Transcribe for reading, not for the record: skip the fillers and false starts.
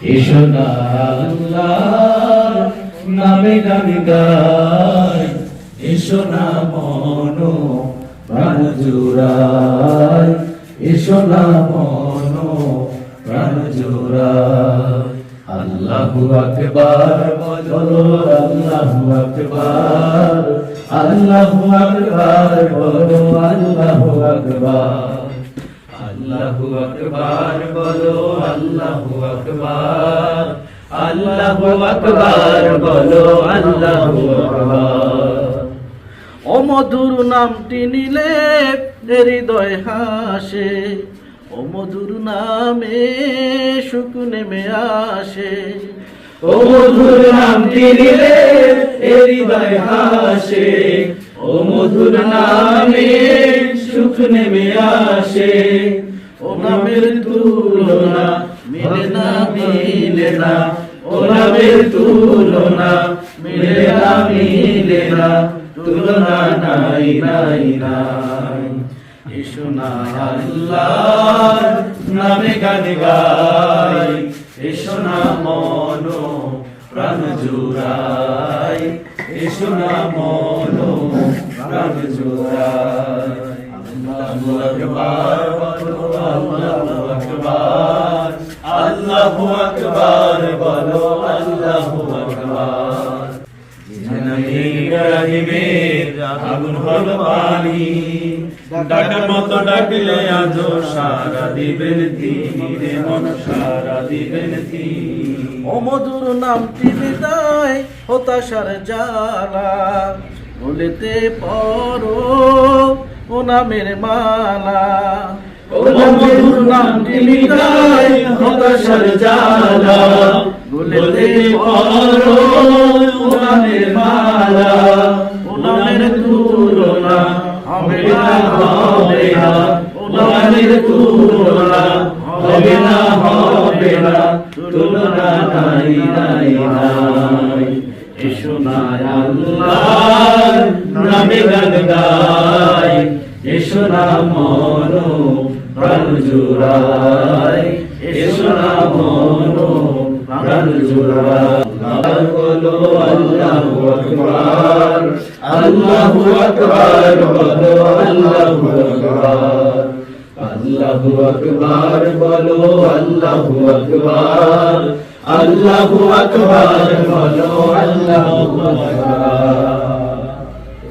এসো না আল্লাহর নামে গান গাই, এসো না মন প্রাণ জুড়াই, এসো না মন প্রাণ জুড়াই। আল্লাহু আকবার বলো, আল্লাহু আকবার, আল্লাহু আকবার বলো, আল্লাহু আকবার, আল্লাহু আকবার বলো, আল্লাহু আকবার, আল্লাহু আকবার বলো, আল্লাহু আকবার। ও মধুর নামটি নিলে হৃদয় হাসে, ও মধুর নামে সুখ নেমে আসে। ও মধুর নামটি নিলে হৃদয় হাসে, ও মধুর নামে সুখ নেমে আসে। ও নামের তুলনা মিলে না, মিলে না, ও নামের তুলনা মিলে না, মিলে না, তুলনা নাই নাই নাই। এসো না আল্লাহর নামে গান গাই, এসো না মন প্রাণ জুড়াই, এসো না মন প্রাণ জুড়াই। আল্লাহু আকবার বলো, আল্লাহু আকবার, আল্লাহু আকবার বলো, আল্লাহু আকবার। ইব্রাহিমের আগুন হলো পানি, ডাকার মতো ডাকলে আজ সারা দিবেন তিনি রে মন, সারা দিবেন তিনি। ও মধুর নামটি বিদায় হতাশার জ্বালা, বলেতে পড়ো ও নামের মালা। ও মধুর নামটি বিদায় হতাশার জ্বালা, বলেতে পড়ো ও নামের মালা। ও নামের তুলনা হবে না, হবে না, ও নামের তুলনা হবে না, হবে না, তুলনা নাই নাই নাই। এসো না আল্লাহর নামে গান গাই, এসো না মন প্রাণ জুড়াই, এসো না মন প্রাণ জুড়াই। বলো আল্লাহু আকবার, আল্লাহু আকবার বলো, আল্লাহু আকবার, আল্লাহু আকবার বলো, আল্লাহু আকবার, আল্লাহু আকবার বলো, আল্লাহু আকবার।